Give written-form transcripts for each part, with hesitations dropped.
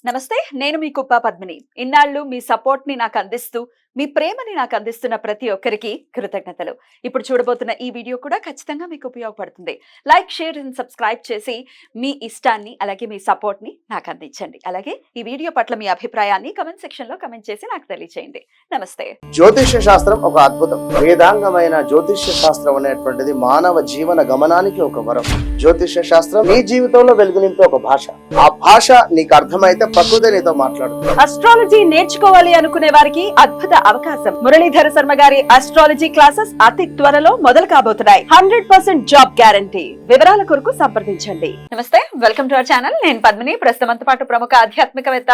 నమస్తే, నేను మీ కుప్ప పద్మిని. ఇన్నాళ్ళు మీ సపోర్ట్ ని నాకు అందిస్తూ, మీ ప్రేమని నాకు అందిస్తున్న ప్రతి ఒక్కరికి కృతజ్ఞతలు. ఇప్పుడు చూడబోతున్న ఈ వీడియో కూడా ఖచ్చితంగా మీకు ఉపయోగపడుతుంది. లైక్, షేర్ అండ్ సబ్స్క్రైబ్ చేసి మీ ఇష్టాన్ని అలాగే మీ సపోర్ట్ ని నాకు అందించండి. అలాగే ఈ వీడియో పట్ల మీ అభిప్రాయాన్ని కమెంట్ సెక్షన్ లో కమెంట్ చేసి నాకు తెలియజేయండి. నమస్తే. జ్యోతిష్య శాస్త్రం ఒక అద్భుతం. వేదాంగమైన జ్యోతిష్య శాస్త్రం అనేటువంటిది మానవ జీవన గమనానికి ఒక వరం. జ్యోతిష్య శాస్త్రం నీ జీవితంలో వెలుగునింపే ఒక భాష. ఆ భాష నీకు అర్థమైతే ప్రకృతి నీతో మాట్లాడుతుంది. అస్ట్రాలజీ నేర్చుకోవాలి అనుకునే వారికి అద్భుత అవకాశం. మురళీధర శర్మ గారి అస్ట్రాలజీ క్లాసెస్ అతి త్వరలో మొదలు కాబోతున్నాయి. 100% జాబ్ గ్యారంటీ. వివరాల కొరకు సంప్రదించండి. నమస్తే, వెల్కమ్ టు అవర్ ఛానల్. నేను పద్మిని. ప్రస్తుతంతో పాటు ప్రముఖ ఆధ్యాత్మికవేత్త,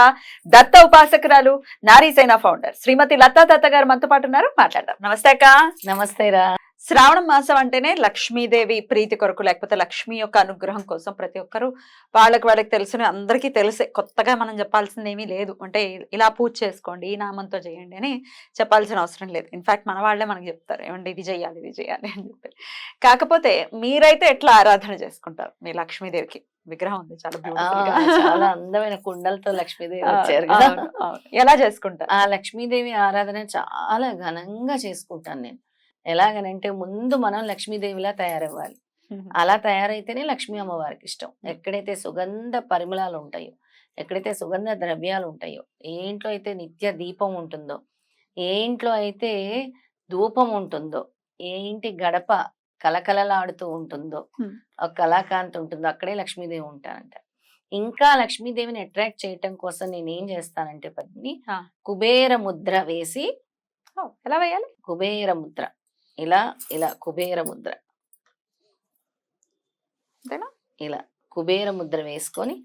దత్త ఉపాసకురాలు, నారీసేన ఫౌండర్ శ్రీమతి లతా దత్త గారు మనతో పాటు ఉన్నారు. మాట్లాడదాం. నమస్తే అక్క. నమస్తే రా. శ్రావణ మాసం అంటేనే లక్ష్మీదేవి ప్రీతి కొరకు, లేకపోతే లక్ష్మి యొక్క అనుగ్రహం కోసం ప్రతి ఒక్కరు వాళ్ళకి తెలుసు, అందరికీ తెలిసే, కొత్తగా మనం చెప్పాల్సింది ఏమీ లేదు. అంటే ఇలా పూజ చేసుకోండి, ఈ నామంతో చేయండి అని చెప్పాల్సిన అవసరం లేదు. ఇన్ఫాక్ట్ మన వాళ్ళే మనకి చెప్తారు, ఏమంటే ఇది చేయాలి అని చెప్పి. కాకపోతే మీరైతే ఎట్లా ఆరాధన చేసుకుంటారు మీ లక్ష్మీదేవికి? విగ్రహం ఉంది, చాలా అందమైన కుండలతో లక్ష్మీదేవి వచ్చారు కదా. ఎలా చేసుకుంటారు? ఆ లక్ష్మీదేవి ఆరాధన చాలా ఘనంగా చేసుకుంటాను నేను. ఎలాగనంటే ముందు మనం లక్ష్మీదేవిలా తయారవ్వాలి. అలా తయారైతేనే లక్ష్మీ అమ్మవారికి ఇష్టం. ఎక్కడైతే సుగంధ పరిమళాలు ఉంటాయో, ఎక్కడైతే సుగంధ ద్రవ్యాలు ఉంటాయో, ఏ ఇంట్లో అయితే నిత్య దీపం ఉంటుందో, ఏ ఇంట్లో అయితే ధూపం ఉంటుందో, ఏ ఇంటి గడప కలకలలాడుతూ ఉంటుందో, ఒక కళాకాంతి ఉంటుందో, అక్కడే లక్ష్మీదేవి ఉంటారంట. ఇంకా లక్ష్మీదేవిని అట్రాక్ట్ చేయటం కోసం నేను ఏం చేస్తానంటే పద్మిని, కుబేర ముద్ర వేసి. ఎలా వేయాలి? కుబేర ముద్ర, ఇలా ఇలా కుబేర ముద్ర, ఇలా కుబేర ముద్ర వేసుకొని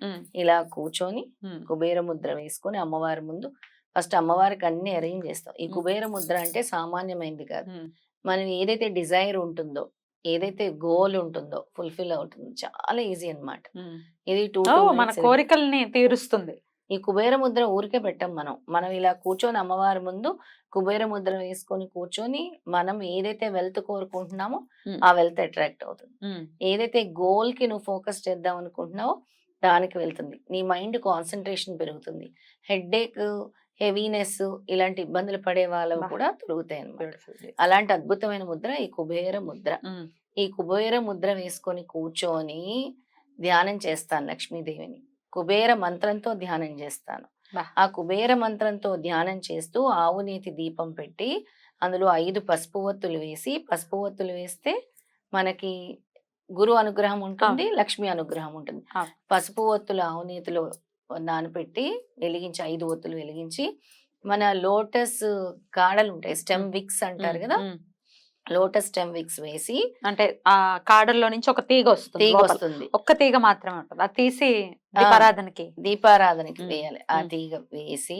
ఇలా కూర్చొని కుబేర ముద్ర వేసుకొని అమ్మవారి ముందు ఫస్ట్ అమ్మవారికి అన్ని అరేంజ్ చేస్తాం. ఈ కుబేర ముద్ర అంటే సామాన్యమైంది కాదు. మనం ఏదైతే డిజైర్ ఉంటుందో, ఏదైతే గోల్ ఉంటుందో ఫుల్ఫిల్ అవుతుంది. చాలా ఈజీ అన్నమాట. ఇది మన కోరికల్ని తీరుస్తుంది. ఈ కుబేర ముద్ర ఊరికే పెట్టం. మనం ఇలా కూర్చొని అమ్మవారి ముందు కుబేర ముద్ర వేసుకొని కూర్చొని మనం ఏదైతే వెల్త్ కోరుకుంటున్నామో ఆ వెల్త్ అట్రాక్ట్ అవుతుంది. ఏదైతే గోల్ కి నువ్వు ఫోకస్ చేద్దాం అనుకుంటున్నావో దానికి వెళ్తుంది. నీ మైండ్ కాన్సన్ట్రేషన్ పెరుగుతుంది. హెడ్ఏక్, హెవీనెస్ ఇలాంటి ఇబ్బందులు పడే వాళ్ళవి కూడా తొలుగుతాయి అన్నమాట. అలాంటి అద్భుతమైన ముద్ర ఈ కుబేర ముద్ర. ఈ కుబేర ముద్ర వేసుకొని కూర్చొని ధ్యానం చేస్తాను లక్ష్మీదేవిని. కుబేర మంత్రంతో ధ్యానం చేస్తాను. ఆ కుబేర మంత్రంతో ధ్యానం చేస్తూ ఆవు నేతి దీపం పెట్టి అందులో 5 పసుపు ఒత్తులు వేసి, పసుపు ఒత్తులు వేస్తే మనకి గురు అనుగ్రహం ఉంటుంది, లక్ష్మి అనుగ్రహం ఉంటుంది. పసుపు ఒత్తులు ఆవు నేతిలో నానపెట్టి వెలిగించి 5 ఒత్తులు వెలిగించి, మన లోటస్ కాడలు ఉంటాయి, స్టెమ్ విక్స్ అంటారు కదా, లోటస్ స్టెమ్ విక్స్ వేసి, అంటే ఆ కాడల్లో నుంచి ఒక తీగ వస్తుంది. ఒక్క తీగ మాత్రమే ఉంటుంది. అది తీసి దీపారాధనకి వేయాలి. ఆ తీగ వేసి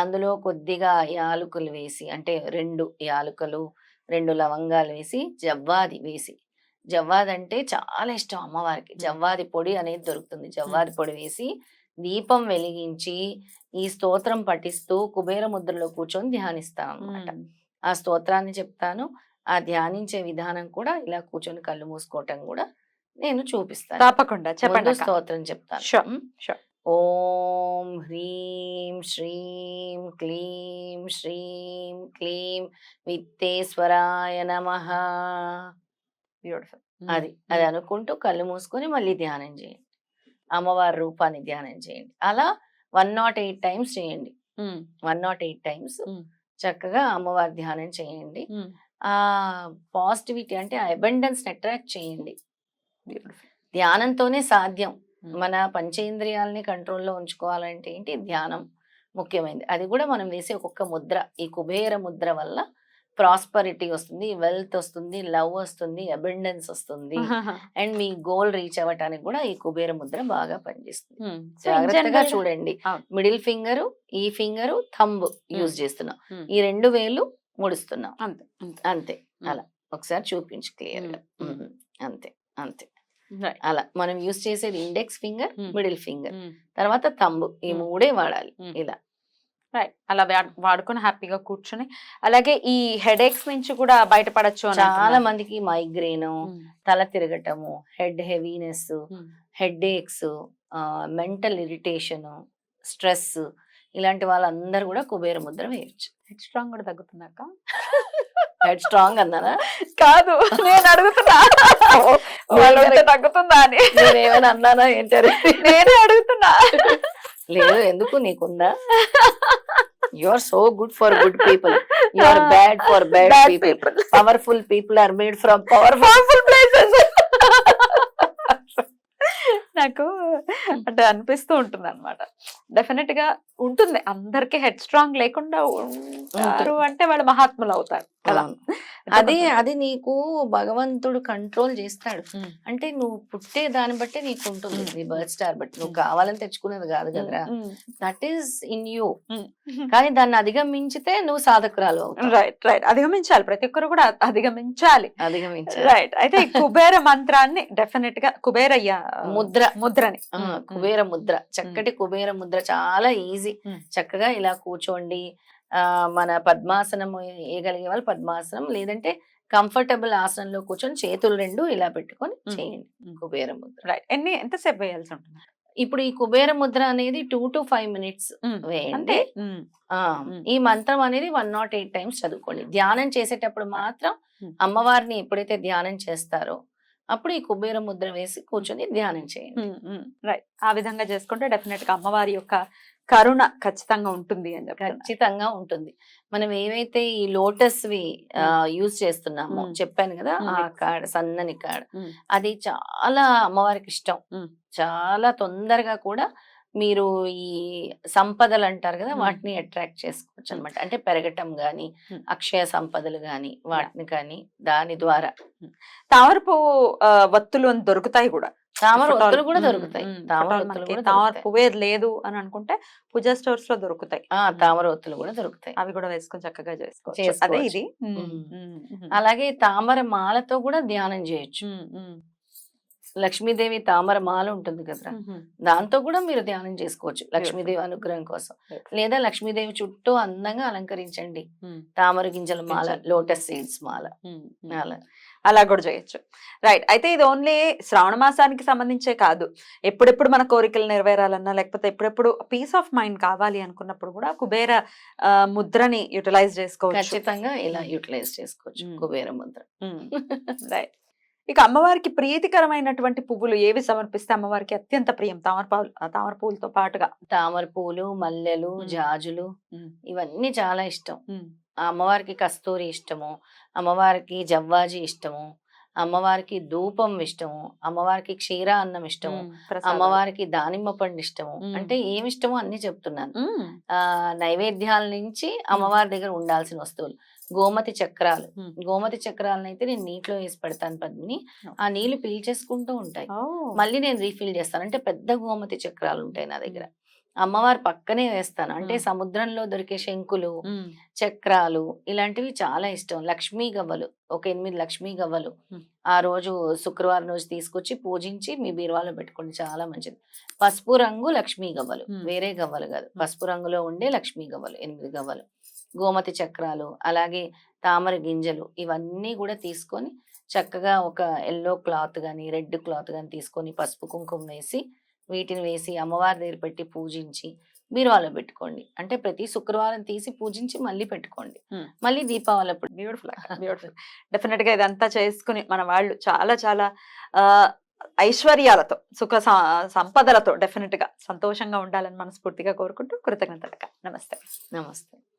అందులో కొద్దిగా యాలకులు వేసి, అంటే 2 యాలకులు 2 లవంగాలు వేసి, జవ్వాది వేసి, జవ్వాది అంటే చాలా ఇష్టం అమ్మవారికి. జవ్వాది పొడి అనేది దొరుకుతుంది. జవ్వాది పొడి వేసి దీపం వెలిగించి ఈ స్తోత్రం పఠిస్తూ కుబేర ముద్రలో కూర్చొని ధ్యానిస్తాను అన్నమాట. ఆ స్తోత్రాన్ని చెప్తాను. ఆ ధ్యానించే విధానం కూడా ఇలా కూర్చొని కళ్ళు మూసుకోవటం కూడా నేను చూపిస్తాను. తప్పకుండా చెప్పండి. స్తోత్రం చెప్తాను. ఓం హ్రీం శ్రీం క్లీం శ్రీం క్లీం విత్తేశ్వరాయ నమః. అది అనుకుంటూ కళ్ళు మూసుకొని మళ్ళీ ధ్యానం చేయండి. అమ్మవారి రూపాన్ని ధ్యానం చేయండి. అలా 108 టైమ్స్ చేయండి. 108 టైమ్స్ చక్కగా అమ్మవారి ధ్యానం చేయండి. ఆ పాజిటివిటీ అంటే ఆ అబండెన్స్ అట్రాక్ట్ చేయండి. ధ్యానంతోనే సాధ్యం. మన పంచేంద్రియాలని కంట్రోల్లో ఉంచుకోవాలంటే ఏంటి? ధ్యానం ముఖ్యమైనది. అది కూడా మనం వేసే ఒక్కొక్క ముద్ర, ఈ కుబేర ముద్ర వల్ల ప్రాస్పరిటీ వస్తుంది, వెల్త్ వస్తుంది, లవ్ వస్తుంది, అబండెన్స్ వస్తుంది. అండ్ మీ గోల్ రీచ్ అవ్వటానికి కూడా ఈ కుబేర ముద్ర బాగా పనిచేస్తుంది. జాగ్రత్తగా చూడండి. మిడిల్ ఫింగర్, ఈ ఫింగర్, థంబ్ యూజ్ చేస్తున్నాం. ఈ 2 వేలు ముడుస్తున్నాం. అంతే. అలా ఒకసారి చూపించు క్లియర్ గా. అంతే అంతే. అలా మనం యూజ్ చేసేది ఇండెక్స్ ఫింగర్, మిడిల్ ఫింగర్, తర్వాత థంబ్. ఈ 3 వాడాలి. ఇలా అలా వాడుకొని హ్యాపీగా కూర్చొని, అలాగే ఈ హెడేక్స్ నుంచి కూడా బయటపడచ్చు. చాలా మందికి మైగ్రేన్, తల తిరగటము, head heaviness, head aches, mental irritation, stress ఇలాంటి వాళ్ళందరూ కూడా కుబేర ముద్ర వేయొచ్చు. హెడ్ స్ట్రాంగ్ కూడా తగ్గుతున్నాక హెడ్ స్ట్రాంగ్ అన్నారా? కాదు, నేను అడుగుతున్నా వాళ్ళు ఉంటే తగ్గుతుందా అని. నేనేమైనా అన్నానా ఏంటారు? నేనే అడుగుతున్నా. లేదు, ఎందుకు, నీకుందా? You are so good for good people, you are bad for bad people. Powerful people are made from powerful places. నాకు అంటే అనిపిస్తూ ఉంటుంది అనమాట. డెఫినెట్ గా ఉంటుంది, అందరికి హెడ్ స్ట్రాంగ్ లేకుండా ఉంటారు అంటే వాళ్ళు మహాత్ములు అవుతారు కదా. అది నీకు భగవంతుడు కంట్రోల్ చేస్తాడు. అంటే నువ్వు పుట్టే దాన్ని బట్టే నీకు ఉంటుంది, నీ బర్త్ స్టార్ బట్టి. నువ్వు కావాలని తెచ్చుకునేది కాదు కదరా, దట్ ఈస్ ఇన్ యూ. కానీ దాన్ని అధిగమించితే నువ్వు సాధకురాలు అవుతావు. రైట్ రైట్, అధిగమించాలి, ప్రతి ఒక్కరు కూడా అధిగమించాలి. రైట్. అయితే ఈ కుబేర మంత్రాన్ని డెఫినెట్ గా కుబేరయ్య ముద్రని కుబేర ముద్ర, చక్కటి కుబేర ముద్ర చాలా ఈజీ. చక్కగా ఇలా కూర్చోండి. మన పద్మాసనం వేయగలిగే వాళ్ళు పద్మాసనం, లేదంటే కంఫర్టబుల్ ఆసనంలో కూర్చొని చేతులు రెండు ఇలా పెట్టుకొని చేయండి కుబేర ముద్ర. రైట్. ఎంతసేపు వేయాల్సి ఉంటుంది? ఇప్పుడు ఈ కుబేర ముద్ర అనేది 2 to 5 minutes వేయండి. ఈ మంత్రం అనేది 108 times చదువుకోండి. ధ్యానం చేసేటప్పుడు మాత్రం అమ్మవారిని ఎప్పుడైతే ధ్యానం చేస్తారో అప్పుడు ఈ కుబేర ముద్ర వేసి కూర్చొని ధ్యానం చేయండి. రైట్. ఆ విధంగా చేసుకుంటే డెఫినెట్ గా అమ్మవారి యొక్క కరుణ ఖచ్చితంగా ఉంటుంది అని చెప్పి. ఖచ్చితంగా ఉంటుంది. మనం ఏవైతే ఈ లోటస్ వి యూజ్ చేస్తున్నామో చెప్పాను కదా, ఆ కాడ, సన్నని కాడ, అది చాలా అమ్మవారికి ఇష్టం. చాలా తొందరగా కూడా మీరు ఈ సంపదలు అంటారు కదా, వాటిని అట్రాక్ట్ చేసుకోవచ్చు అనమాట. అంటే పెరగటం గాని, అక్షయ సంపదలు గాని, వాటిని కానీ దాని ద్వారా. తామరపు వత్తులు అని దొరుకుతాయి కూడా, తామర ఒత్తులు కూడా దొరుకుతాయి. తామర పువ్వే లేదు అని అనుకుంటే పూజా స్టోర్స్ లో దొరుకుతాయి, తామర ఒత్తులు కూడా దొరుకుతాయి. అవి కూడా వేసుకొని చక్కగా చేసుకోవచ్చు. అదే ఇది. అలాగే తామర మాలతో కూడా ధ్యానం చేయొచ్చు. లక్ష్మీదేవి తామర మాల ఉంటుంది కదా, దాంతో కూడా మీరు ధ్యానం చేసుకోవచ్చు లక్ష్మీదేవి అనుగ్రహం కోసం. లేదా లక్ష్మీదేవి చుట్టూ అందంగా అలంకరించండి తామర గింజల మాల, లోటస్ సీడ్స్ మాల, అలా కూడా చేయొచ్చు. రైట్. అయితే ఇది ఓన్లీ శ్రావణ మాసానికి సంబంధించే కాదు, ఎప్పుడెప్పుడు మన కోరికలు నెరవేరాలన్నా, లేకపోతే ఎప్పుడెప్పుడు పీస్ ఆఫ్ మైండ్ కావాలి అనుకున్నప్పుడు కూడా కుబేర ముద్రని యూటిలైజ్ చేసుకోవచ్చు. ఖచ్చితంగా ఇలా యూటిలైజ్ చేసుకోవచ్చు కుబేర ముద్ర. రైట్. ఇక అమ్మవారికి ప్రీతికరమైనటువంటి పువ్వులు ఏవి సమర్పిస్తే అమ్మవారికి అత్యంత ప్రియం? తామర పువ్వులతో పాటుగా తామర పూలు, మల్లెలు, జాజులు ఇవన్నీ చాలా ఇష్టం. అమ్మవారికి కస్తూరి ఇష్టము, అమ్మవారికి జవ్వాజి ఇష్టము, అమ్మవారికి ధూపం ఇష్టము, అమ్మవారికి క్షీర అన్నం ఇష్టము, అమ్మవారికి దానిమ్మ పండు ఇష్టము. అంటే ఏమి ఇష్టమో అన్ని చెప్తున్నాను. నైవేద్యాల నుంచి అమ్మవారి దగ్గర ఉండాల్సిన వస్తువులు. గోమతి చక్రాలు, గోమతి చక్రాలను అయితే నేను నీటిలో వేసి పెడతాను పద్మిని, ఆ నీళ్లు పీల్చేసుకుంటూ ఉంటాయి, మళ్ళీ నేను రీఫిల్ చేస్తాను. అంటే పెద్ద గోమతి చక్రాలు ఉంటాయి నా దగ్గర, అమ్మవారి పక్కనే వేస్తాను. అంటే సముద్రంలో దొరికే శంకులు, చక్రాలు ఇలాంటివి చాలా ఇష్టం. లక్ష్మీ గవ్వలు, ఒక 8 లక్ష్మీ గవ్వలు ఆ రోజు శుక్రవారం రోజు తీసుకొచ్చి పూజించి మీ బీరువాలో పెట్టుకోండి, చాలా మంచిది. పసుపు రంగు లక్ష్మీ గవ్వలు, వేరే గవ్వలు కాదు, పసుపు రంగులో ఉండే లక్ష్మీ గవ్వలు 8 గవ్వలు. గోమతి చక్రాలు, అలాగే తామర గింజలు, ఇవన్నీ కూడా తీసుకొని చక్కగా ఒక ఎల్లో క్లాత్ కానీ రెడ్ క్లాత్ కానీ తీసుకొని పసుపు కుంకుమ వేసి వీటిని వేసి అమ్మవారి దగ్గర పెట్టి పూజించి బీరువాలో పెట్టుకోండి. అంటే ప్రతి శుక్రవారం తీసి పూజించి మళ్ళీ పెట్టుకోండి, మళ్ళీ దీపావళి అప్పుడు. Beautiful beautiful. డెఫినెట్ గా ఇదంతా చేసుకుని మన వాళ్ళు చాలా చాలా ఐశ్వర్యాలతో, సుఖ సంపదలతో డెఫినెట్ గా సంతోషంగా ఉండాలని మనస్ఫూర్తిగా కోరుకుంటూ కృతజ్ఞతలు. నమస్తే. నమస్తే.